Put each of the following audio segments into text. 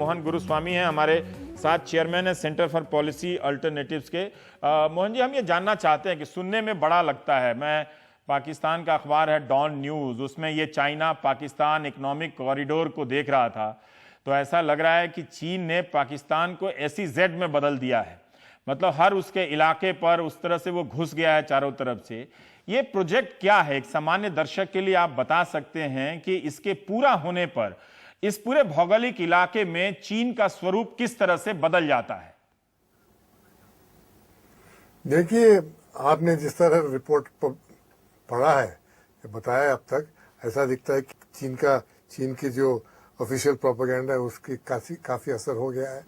मोहन गुरुस्वामी हैं हमारे साथ, चेयरमैन है सेंटर फॉर पॉलिसी अल्टरनेटिव्स के। मोहन जी, हम ये जानना चाहते हैं कि सुनने में बड़ा लगता है, मैं पाकिस्तान का अखबार है डॉन न्यूज़, उसमें ये चाइना पाकिस्तान इकोनॉमिक कॉरिडोर को देख रहा था, तो ऐसा लग रहा है कि चीन ने पाकिस्तान को SEZ में बदल दिया है। मतलब हर उसके इलाके पर उस तरह से वो घुस गया है चारों तरफ से। ये प्रोजेक्ट क्या है, एक सामान्य दर्शक के लिए आप बता सकते हैं कि इसके पूरा होने पर इस पूरे भौगोलिक इलाके में चीन का स्वरूप किस तरह से बदल जाता है? देखिए, आपने जिस तरह रिपोर्ट पढ़ा है, बताया अब तक, ऐसा दिखता है कि चीन की जो ऑफिशियल प्रोपेगेंडा है उसकी काफी असर हो गया है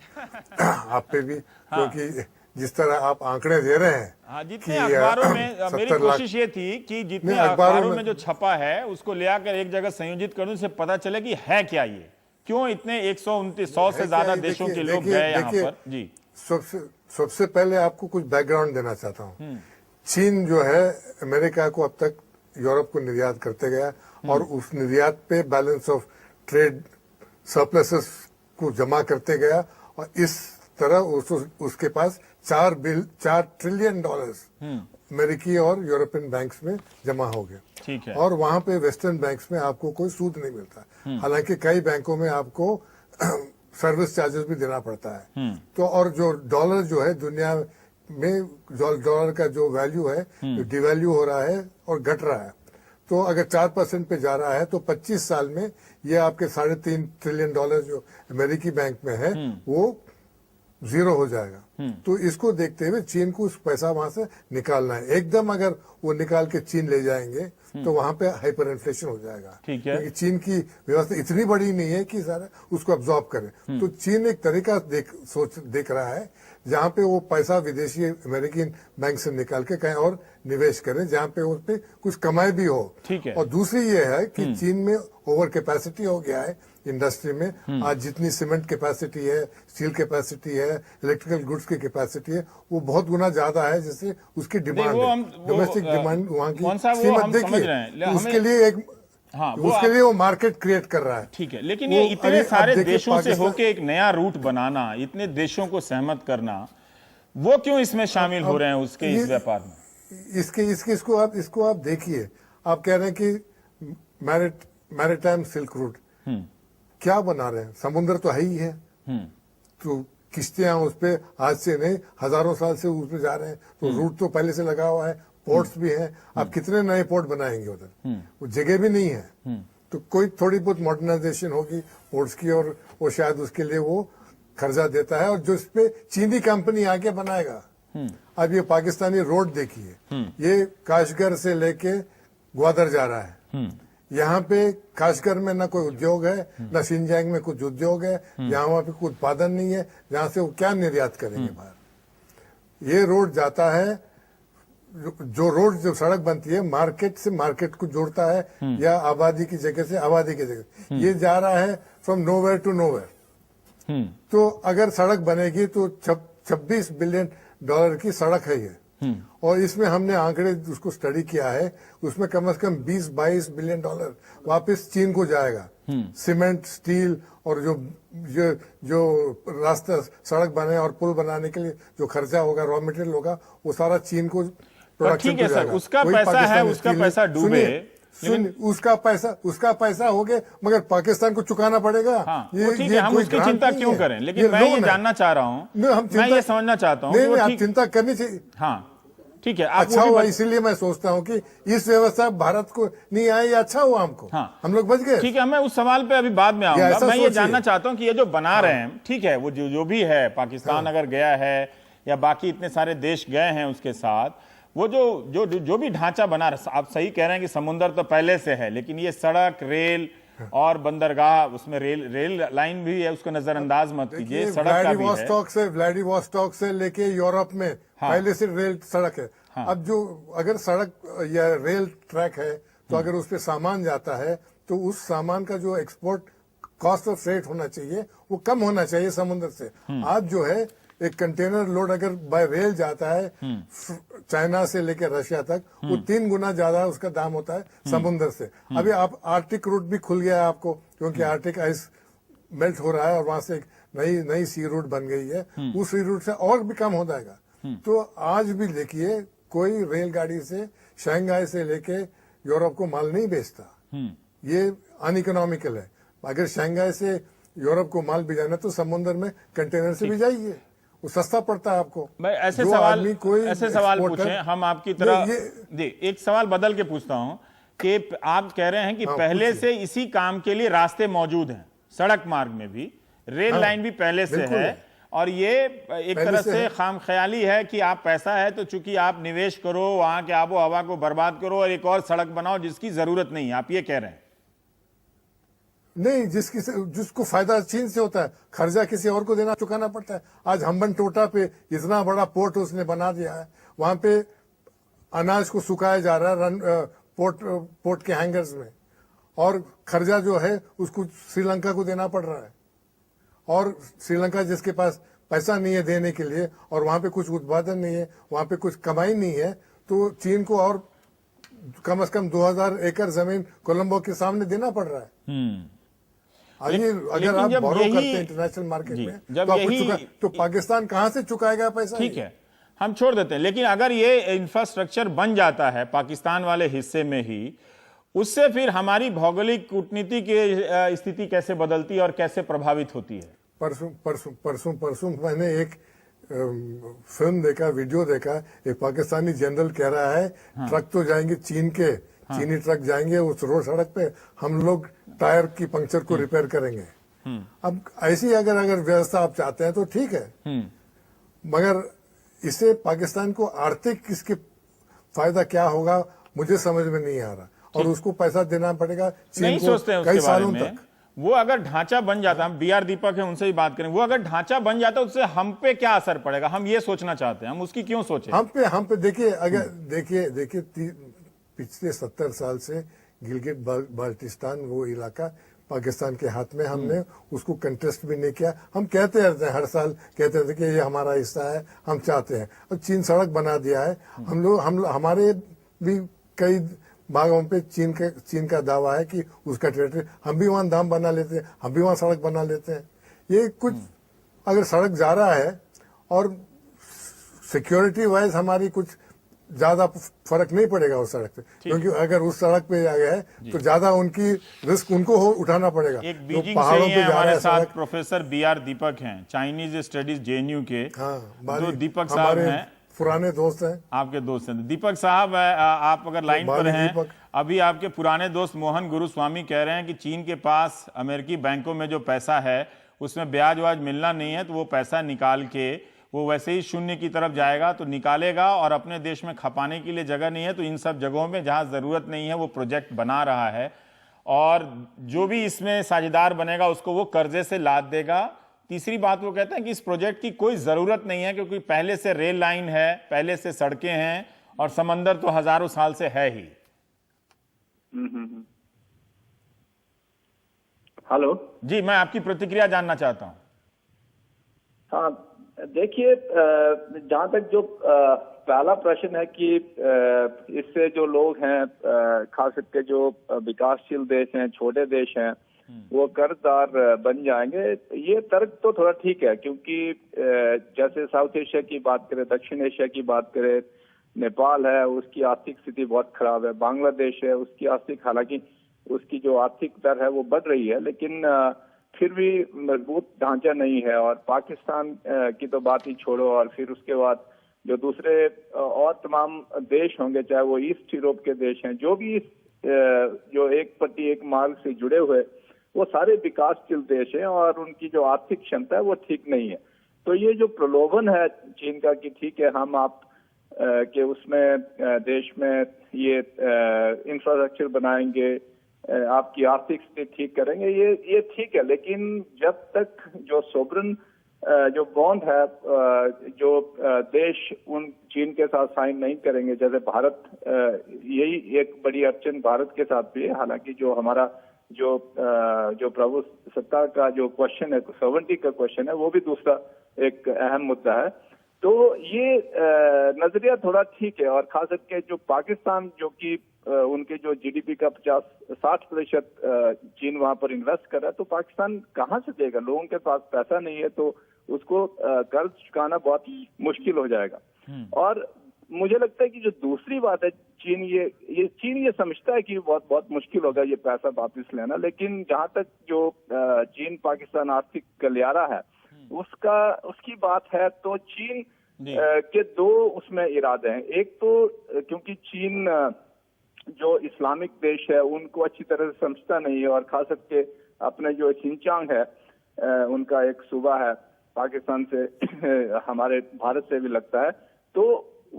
आप पे भी। हाँ। क्योंकि जिस तरह आप आंकड़े दे रहे हैं, हाँ, जितने अखबारों में मेरी कोशिश ये थी कि जितने अखबारों में जो छपा है उसको ले आकर एक जगह संयोजित करूं, से पता चले कि है क्या ये, क्यों इतने 100 से ज्यादा देशों के लोग गए यहाँ पर। जी, सबसे पहले आपको कुछ बैकग्राउंड देना चाहता हूँ। चीन जो है अमेरिका को अब तक यूरोप को निर्यात करते गया और उस निर्यात पे बैलेंस ऑफ ट्रेड सरप्लसेस को जमा करते गया और इस तरह उसके पास $4 ट्रिलियन अमेरिकी और यूरोपियन बैंक्स में जमा हो गया। ठीक है। और वहां पे वेस्टर्न बैंक्स में आपको कोई सूद नहीं मिलता, हालांकि कई बैंकों में आपको सर्विस चार्जेस भी देना पड़ता है। तो और जो डॉलर जो है दुनिया में, डॉलर का जो वैल्यू है डिवैल्यू हो रहा है और घट रहा है, तो अगर 4% पे जा रहा है तो 25 साल में ये आपके $3.5 ट्रिलियन जो अमेरिकी बैंक में है वो जीरो हो जाएगा। तो इसको देखते हुए चीन को उस पैसा वहां से निकालना है। एकदम अगर वो निकाल के चीन ले जाएंगे तो वहां पे हाइपर इन्फ्लेशन हो जाएगा। ठीक है। क्योंकि चीन की व्यवस्था इतनी बड़ी नहीं है कि सारा उसको अब्सॉर्ब करे। तो चीन एक तरीका देख रहा है जहां पे वो पैसा विदेशी अमेरिकी बैंक से निकाल के कहीं और निवेश करें जहां पे उस पे कुछ कमाई भी हो। ठीक है। और दूसरी ये है कि चीन में ओवर कैपेसिटी हो गया है इंडस्ट्री में। आज जितनी सीमेंट कैपेसिटी है, स्टील कैपेसिटी है, इलेक्ट्रिकल गुड्स की कैपेसिटी है, वो बहुत गुना ज्यादा है जिससे उसकी डिमांड है, डोमेस्टिक डिमांड वहाँ की कीमत देखिए। उसके लिए उसके लिए वो मार्केट क्रिएट कर रहा है। ठीक है, लेकिन ये इतने सारे देशों से होके एक नया रूट बनाना, इतने देशों को सहमत करना, वो क्यों इसमें शामिल हो रहे हैं उसके इस व्यापार में? इसको आप देखिए। आप कह रहे हैं कि मैरिटाइम सिल्क रूट क्या बना रहे हैं? समुद्र तो है ही है, तो किश्तियां उस पे आज से नहीं हजारों साल से उसमें जा रहे हैं, तो रूट तो पहले से लगा हुआ है, पोर्ट्स भी हैं। आप कितने नए पोर्ट बनाएंगे उधर? वो जगह भी नहीं है। तो कोई थोड़ी बहुत मॉडर्नाइजेशन होगी पोर्ट्स की और वो शायद उसके लिए वो खर्चा देता है, और जो इस पे चीनी कंपनी आके बनाएगा। अब ये पाकिस्तानी रोड देखिए, ये काशगर से लेके ग्वादर जा रहा है। यहाँ पे काशगर में ना कोई उद्योग है, ना शिनजांग में कुछ उद्योग है, यहाँ वहाँ पे कोई उत्पादन नहीं है, जहाँ से वो क्या निर्यात करेंगे बाहर। ये रोड जाता है, जो सड़क बनती है मार्केट से मार्केट को जोड़ता है या आबादी की जगह से आबादी की जगह, ये जा रहा है फ्रॉम नोवेयर टू नोवेयर। तो अगर सड़क बनेगी तो $26 बिलियन की सड़क है ये। और इसमें हमने आंकड़े उसको स्टडी किया है, उसमें कम से कम $20-22 बिलियन वापस चीन को जाएगा। सीमेंट, स्टील और जो रास्ता सड़क बने और पुल बनाने के लिए जो खर्चा होगा, रॉ मटेरियल होगा, वो सारा चीन को प्रोडक्शन ठीक है सर, उसका पैसा है, उसका पैसा डूबे, उसका पैसा हो गया, मगर पाकिस्तान को चुकाना पड़ेगा। हाँ, ठीक है, हम उसकी चिंता क्यों करें, लेकिन मैं ये जानना चाह रहा हूँ, मैं ये समझना चाहता हूँ। नहीं, आप चिंता करनी चाहिए। हाँ ठीक है, अच्छा हुआ, इसीलिए मैं सोचता हूँ कि इस व्यवस्था भारत को नहीं आई, अच्छा हुआ हमको। हाँ, हम लोग बच गए। ठीक है, मैं उस सवाल पे अभी बाद में आऊंगा। मैं ये जानना चाहता हूँ कि ये जो बना रहे हैं, ठीक है, वो जो भी है, पाकिस्तान अगर गया है या बाकी इतने सारे देश गए हैं उसके साथ, वो जो भी ढांचा बना रहे, आप सही कह रहे हैं कि समुद्र तो पहले से है, लेकिन ये सड़क, रेल और बंदरगाह, उसमें रेल लाइन भी है, उसको नजरअंदाज मत कीजिए। सड़क का भी है, व्लादिवोस्टॉक से लेके यूरोप में पहले से रेल सड़क है। अब जो अगर सड़क या रेल ट्रैक है तो अगर उस पर सामान जाता है तो उस सामान का जो एक्सपोर्ट कॉस्ट ऑफ फ्रेट होना चाहिए वो कम होना चाहिए समुद्र से। आज जो है एक कंटेनर लोड अगर बाय रेल जाता है चाइना से लेकर रशिया तक, वो 3 गुना ज्यादा उसका दाम होता है समुद्र से। अभी आप आर्टिक रूट भी खुल गया है आपको, क्योंकि आर्टिक आइस मेल्ट हो रहा है और वहां से एक नई नई सी रूट बन गई है, उस सी रूट से और भी कम हो जाएगा। तो आज भी देखिए कोई रेलगाड़ी से शंघाई से लेके यूरोप को माल नहीं बेचता, ये अनइकोनॉमिकल है। अगर शंघाई से यूरोप को माल भी जाना तो समुद्र में कंटेनर से भी जाइए, वो सस्ता पड़ता है आपको। भाई ऐसे जो सवाल आदमी कोई ऐसे सवाल exporter- पूछें हम आपकी तरह ये जी, एक सवाल बदल के पूछता हूं कि आप कह रहे हैं कि हाँ, पहले पूछिए। से इसी काम के लिए रास्ते मौजूद हैं, सड़क मार्ग में भी, रेल हाँ, लाइन भी पहले से बिल्कुल है, है। और ये एक पहले तरह से से है। खामख्याली है कि आप पैसा है तो चूंकि आप निवेश करो, वहां के आबो हवा को बर्बाद करो और एक और सड़क बनाओ जिसकी जरूरत नहीं है, आप ये कह रहे हैं? नहीं, जिसको फायदा चीन से होता है, खर्चा किसी और को देना चुकाना पड़ता है। आज हम्बन टोटा पे इतना बड़ा पोर्ट उसने बना दिया है, वहां पे अनाज को सुखाया जा रहा है पोर्ट के हैंगर्स में, और खर्चा जो है उसको श्रीलंका को देना पड़ रहा है। और श्रीलंका जिसके पास पैसा नहीं है देने के लिए, और वहां पे कुछ उत्पादन नहीं है, वहां पे कुछ कमाई नहीं है, तो चीन को और कम से कम 2000 एकड़ जमीन कोलंबो के सामने देना पड़ रहा है। अगर आप बोरो करते हैं इंटरनेशनल मार्केट में, जब तो आपको यही तो पाकिस्तान कहां से चुकाएगा पैसा? ठीक है, हम छोड़ देते हैं, लेकिन अगर ये इंफ्रास्ट्रक्चर बन जाता है पाकिस्तान वाले हिस्से में ही, उससे फिर हमारी भौगोलिक कूटनीति की स्थिति कैसे बदलती है और कैसे प्रभावित होती है? परसों मैंने एक फिल्म देखा, वीडियो देखा, एक पाकिस्तानी जनरल कह रहा है, ट्रक तो जाएंगे चीन के, चीनी ट्रक जाएंगे उस रोड सड़क पे, हम लोग टायर की पंक्चर को रिपेयर करेंगे। अब ऐसी अगर व्यवस्था आप चाहते हैं तो ठीक है, मगर इससे पाकिस्तान को आर्थिक इसके फायदा क्या होगा मुझे समझ में नहीं आ रहा, और उसको पैसा देना पड़ेगा चीन नहीं को सोचते हैं कई उसके बारे सालों में। तक। वो अगर ढांचा बन जाता, हम बीआर दीपक है उनसे ही बात करें, वो अगर ढांचा बन जाता उससे हम पे क्या असर पड़ेगा, हम ये सोचना चाहते हैं, हम उसकी क्यों सोचें? हम पे देखिए, अगर देखिए पिछले 70 साल से गिलगित बाल्टिस्तान वो इलाका पाकिस्तान के हाथ में, हमने उसको कंटेस्ट भी नहीं किया। हम कहते रहते हैं, हर साल कहते रहते कि ये हमारा हिस्सा है, हम चाहते हैं। अब चीन सड़क बना दिया है, हमारे भी कई भागों पे चीन का दावा है कि उसका टेरिटरी, हम भी वहां दाम बना लेते हैं, हम भी वहां सड़क बना लेते हैं। ये कुछ अगर सड़क जा रहा है और सिक्योरिटी वाइज हमारी कुछ ज्यादा फर्क नहीं पड़ेगा उस सड़क पे, क्योंकि अगर उस सड़क पे आ गया है तो ज्यादा उनकी रिस्क उनको उठाना पड़ेगा। एक जो बीजिंग से पहाड़ों ही पे है जा रहा हमारे है साथ सड़क, प्रोफेसर बीआर दीपक हैं, चाइनीज स्टडीज जेएनयू के। जो दीपक साहब हमारे हैं, पुराने दोस्त हैं। आपके दोस्त हैं दीपक साहब, आप अगर लाइन पर हैं, दीपक। अभी आपके पुराने दोस्त मोहन गुरुस्वामी कह रहे हैं कि चीन के पास अमेरिकी बैंकों में जो पैसा है उसमें ब्याज व्याज मिलना नहीं है, तो वो पैसा निकाल के वो वैसे ही शून्य की तरफ जाएगा, तो निकालेगा, और अपने देश में खपाने के लिए जगह नहीं है तो इन सब जगहों में जहां जरूरत नहीं है वो प्रोजेक्ट बना रहा है, और जो भी इसमें साझेदार बनेगा उसको वो कर्जे से लाद देगा। तीसरी बात वो कहते हैं कि इस प्रोजेक्ट की कोई जरूरत नहीं है, क्योंकि पहले से रेल लाइन है, पहले से सड़कें हैं, और समंदर तो हजारों साल से है ही। हेलो जी, मैं आपकी प्रतिक्रिया जानना चाहता हूं। हाँ, देखिए, जहाँ तक जो पहला प्रश्न है कि इससे जो लोग हैं, खास करके जो विकासशील देश हैं, छोटे देश हैं, वो कर्जदार बन जाएंगे, ये तर्क तो थोड़ा ठीक है, क्योंकि जैसे साउथ एशिया की बात करें, दक्षिण एशिया की बात करें, नेपाल है, उसकी आर्थिक स्थिति बहुत खराब है, बांग्लादेश है, उसकी आर्थिक, हालांकि उसकी जो आर्थिक दर है वो बढ़ रही है, लेकिन फिर भी मजबूत ढांचा नहीं है। और पाकिस्तान की तो बात ही छोड़ो, और फिर उसके बाद जो दूसरे और तमाम देश होंगे, चाहे वो ईस्ट यूरोप के देश हैं, जो भी जो एक पट्टी एक मार्ग से जुड़े हुए, वो सारे विकासशील देश हैं, और उनकी जो आर्थिक क्षमता है वो ठीक नहीं है। तो ये जो प्रलोभन है चीन का कि ठीक है हम आप के उसमें देश में ये इंफ्रास्ट्रक्चर बनाएंगे, आपकी आर्थिक स्थिति ठीक करेंगे, ये ठीक है, लेकिन जब तक जो सोवरेन जो बॉन्ड है, जो देश उन चीन के साथ साइन नहीं करेंगे, जैसे भारत, यही एक बड़ी अड़चन भारत के साथ भी है। हालांकि जो हमारा जो प्रभु सत्ता का जो क्वेश्चन है, सॉवरेनिटी का क्वेश्चन है, वो भी दूसरा एक अहम मुद्दा है। तो ये नजरिया थोड़ा ठीक है, और खास करके जो पाकिस्तान, जो कि उनके जो जीडीपी का 50-60% चीन वहां पर इन्वेस्ट कर रहा है, तो पाकिस्तान कहाँ से देगा? लोगों के पास पैसा नहीं है, तो उसको कर्ज चुकाना बहुत मुश्किल हो जाएगा। और मुझे लगता है कि जो दूसरी बात है, चीन ये समझता है कि बहुत बहुत मुश्किल होगा ये पैसा वापस लेना, लेकिन जहां तक जो चीन पाकिस्तान आर्थिक गलियारा है उसकी बात है, तो चीन के दो उसमें इरादे हैं। एक तो क्योंकि चीन जो इस्लामिक देश है उनको अच्छी तरह से समझता नहीं है, और खास करके अपने जो शिनचांग है उनका एक सूबा है पाकिस्तान से हमारे भारत से भी लगता है, तो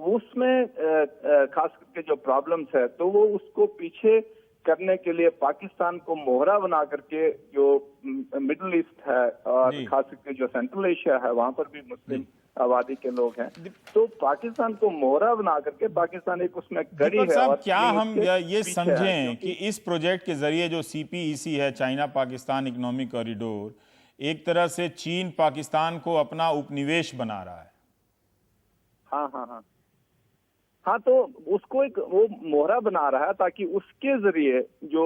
उसमें खास करके जो प्रॉब्लम्स है, तो वो उसको पीछे करने के लिए पाकिस्तान को मोहरा बना करके जो मिडिल ईस्ट है और खास करके जो सेंट्रल एशिया है वहां पर भी मुस्लिम आबादी के लोग हैं, तो पाकिस्तान को मोहरा बना करके पाकिस्तान एक उसमें कड़ी है। साहब, और क्या हम ये समझें कि इस प्रोजेक्ट के जरिए जो CPEC है, चाइना पाकिस्तान इकोनॉमिक कॉरिडोर, एक तरह से चीन पाकिस्तान को अपना उपनिवेश बना रहा है? हाँ, तो उसको एक वो मोहरा बना रहा है ताकि उसके जरिए जो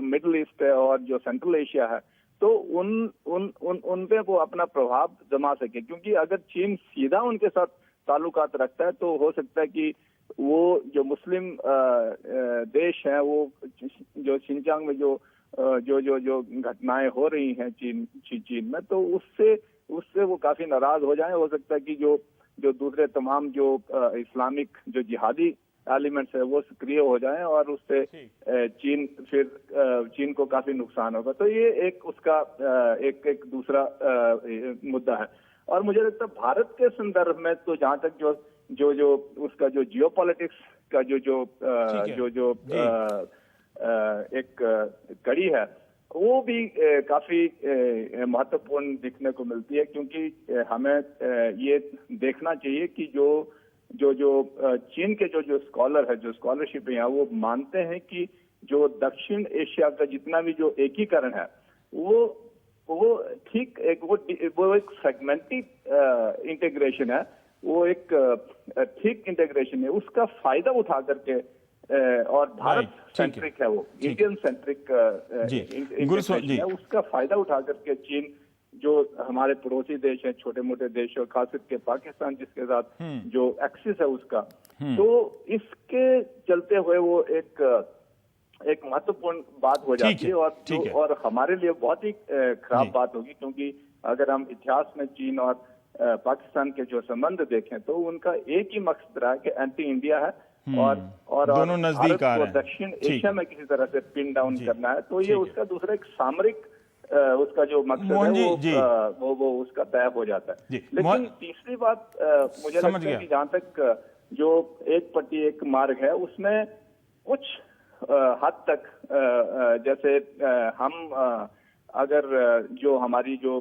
मिडिल ईस्ट है और जो सेंट्रल एशिया है, तो उन पे वो अपना प्रभाव जमा सके। क्योंकि अगर चीन सीधा उनके साथ ताल्लुकात रखता है, तो हो सकता है कि वो जो मुस्लिम देश हैं, वो जो शिनचांग में जो घटनाएं हो रही हैं चीन में, तो उससे वो काफी नाराज हो जाएं। हो सकता है कि जो दूसरे तमाम जो इस्लामिक जो जिहादी एलिमेंट्स है वो सक्रिय हो जाएं, और उससे चीन को काफी नुकसान होगा। तो ये एक उसका एक दूसरा मुद्दा है। और मुझे लगता है भारत के संदर्भ में तो जहां तक जो उसका जो जियोपॉलिटिक्स का जो एक कड़ी है, वो भी काफी महत्वपूर्ण दिखने को मिलती है। क्योंकि हमें ये देखना चाहिए कि जो चीन के जो स्कॉलर है, जो स्कॉलरशिप है, वो मानते हैं कि जो दक्षिण एशिया का जितना भी जो एकीकरण है, वो ठीक वो एक फ्रेगमेंटेड इंटीग्रेशन है, वो एक ठीक इंटीग्रेशन है। उसका फायदा उठा करके और भारत सेंट्रिक है, वो इंडियन सेंट्रिक इंटीग्रेशन है, उसका फायदा उठा करके चीन जो हमारे पड़ोसी देश हैं, छोटे मोटे देश, और खास करके पाकिस्तान जिसके साथ जो एक्सिस है उसका, तो इसके चलते हुए वो एक महत्वपूर्ण बात हो जाती है। और हमारे लिए बहुत ही खराब बात होगी, क्योंकि अगर हम इतिहास में चीन और पाकिस्तान के जो संबंध देखें, तो उनका एक ही मकसद रहा कि एंटी इंडिया है, और दोनों नजदीक आ रहे हैं, दक्षिण एशिया में किसी तरह से पिन डाउन करना है। तो ये उसका दूसरा एक सामरिक उसका जो मकसद है वो उसका तय हो जाता है। लेकिन तीसरी बात मुझे लगता है कि जहां तक जो एक पट्टी एक मार्ग है, उसमें कुछ हद तक जैसे हम अगर जो हमारी जो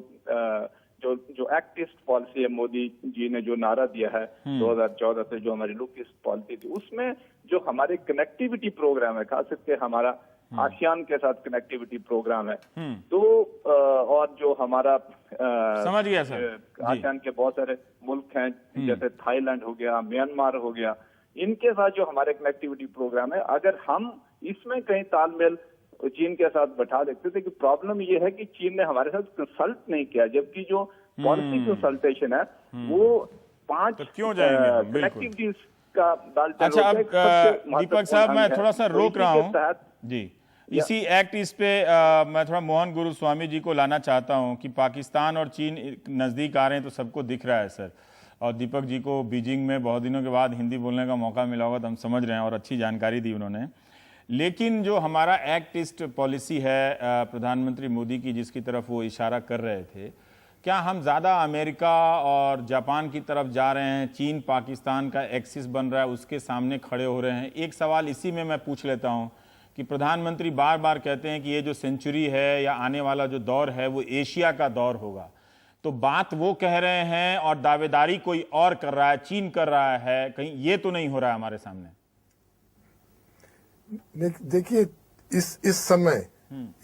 एक्ट ईस्ट पॉलिसी है, मोदी जी ने जो नारा दिया है 2014 से, जो हमारी लुक ईस्ट पॉलिसी थी, उसमें जो हमारे कनेक्टिविटी प्रोग्राम है, खास करके हमारा आसियान के साथ कनेक्टिविटी प्रोग्राम है, तो और जो हमारा समझ गया सर, आसियान के बहुत सारे मुल्क हैं, जैसे थाईलैंड हो गया, म्यांमार हो गया, इनके साथ जो हमारे कनेक्टिविटी प्रोग्राम है, अगर हम इसमें कहीं तालमेल चीन के साथ बैठा देते थे, कि प्रॉब्लम ये है कि चीन ने हमारे साथ कंसल्ट नहीं किया, जबकि जो पॉलिसी कंसल्टेशन है वो 5 कनेक्टिविटीज का डालते। अच्छा, अब दीपक साहब, मैं थोड़ा सा रोक रहा हूँ जी, इसी एक्ट इस पे मैं थोड़ा मोहन गुरुस्वामी जी को लाना चाहता हूँ कि पाकिस्तान और चीन नज़दीक आ रहे हैं तो सबको दिख रहा है सर, और दीपक जी को बीजिंग में बहुत दिनों के बाद हिंदी बोलने का मौका मिला होगा, तो हम समझ रहे हैं, और अच्छी जानकारी दी उन्होंने। लेकिन जो हमारा एक्ट ईस्ट पॉलिसी है प्रधानमंत्री मोदी की, जिसकी तरफ वो इशारा कर रहे थे, क्या हम ज़्यादा अमेरिका और जापान की तरफ जा रहे हैं? चीन पाकिस्तान का एक्सिस बन रहा है, उसके सामने खड़े हो रहे हैं। एक सवाल इसी में मैं पूछ लेता हूं कि प्रधानमंत्री बार बार कहते हैं कि ये जो सेंचुरी है या आने वाला जो दौर है वो एशिया का दौर होगा, तो बात वो कह रहे हैं और दावेदारी कोई और कर रहा है, चीन कर रहा है, कहीं ये तो नहीं हो रहा है हमारे सामने? देखिए, इस समय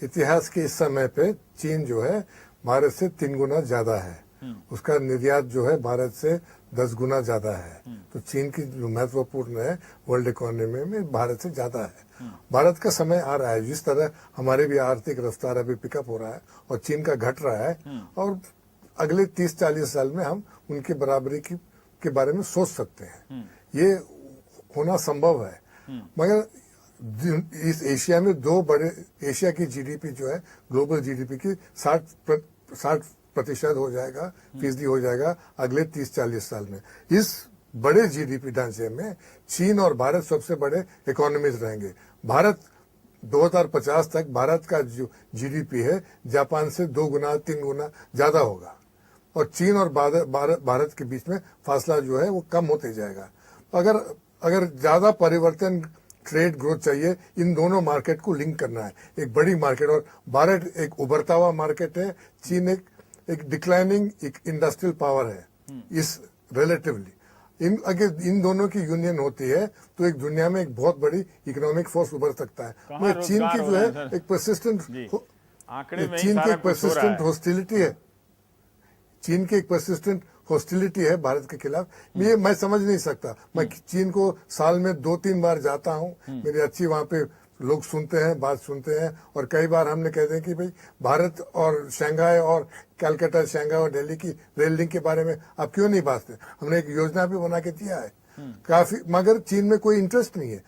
इतिहास के इस समय पे चीन जो है भारत से 3 गुना ज्यादा है। उसका निर्यात जो है भारत से 10 गुना ज्यादा है। तो चीन की जो महत्वपूर्ण है वर्ल्ड इकोनॉमी में भारत से ज्यादा है। भारत का समय आ रहा है, जिस तरह हमारे भी आर्थिक रफ्तार अभी पिकअप हो रहा है और चीन का घट रहा है, और अगले 30-40 साल में हम उनकी बराबरी के बारे में सोच सकते हैं। ये होना संभव है। मगर इस एशिया में दो बड़े, एशिया की जीडीपी जो है ग्लोबल जीडीपी की 60% हो जाएगा, फीसदी हो जाएगा अगले 30-40 साल में। इस बड़े जीडीपी ढांचे में चीन और भारत सबसे बड़े इकोनॉमीज रहेंगे। भारत 2050 तक भारत का जो जीडीपी है जापान से 2 गुना 3 गुना ज्यादा होगा, और चीन और भारत के बीच में फासला जो है वो कम होते जाएगा। अगर ज्यादा परिवर्तन, ट्रेड ग्रोथ चाहिए, इन दोनों मार्केट को लिंक करना है। एक बड़ी मार्केट, और भारत एक उभरता हुआ मार्केट है, चीन एक डिक्लाइनिंग एक इंडस्ट्रियल पावर है इस रिलेटिवली। अगर इन दोनों की यूनियन होती है तो एक दुनिया में एक बहुत बड़ी इकोनॉमिक फोर्स उभर सकता है। मगर चीन की जो है एक परसिस्टेंट, चीन की एक परसिस्टेंट हॉस्टिलिटी है, चीन की एक परसिस्टेंट हॉस्टिलिटी है भारत के खिलाफ। ये मैं समझ नहीं सकता। मैं चीन को साल में 2-3 बार जाता हूँ, मेरी अच्छी वहां पे लोग सुनते हैं, बात सुनते हैं, और कई बार हमने कहते हैं कि भाई भारत और शंघाई और कलकत्ता, शंघाई और दिल्ली की रेल लिंक के बारे में आप क्यों नहीं बात करते। हमने एक योजना भी बना के दिया है काफी, मगर चीन में कोई इंटरेस्ट नहीं है।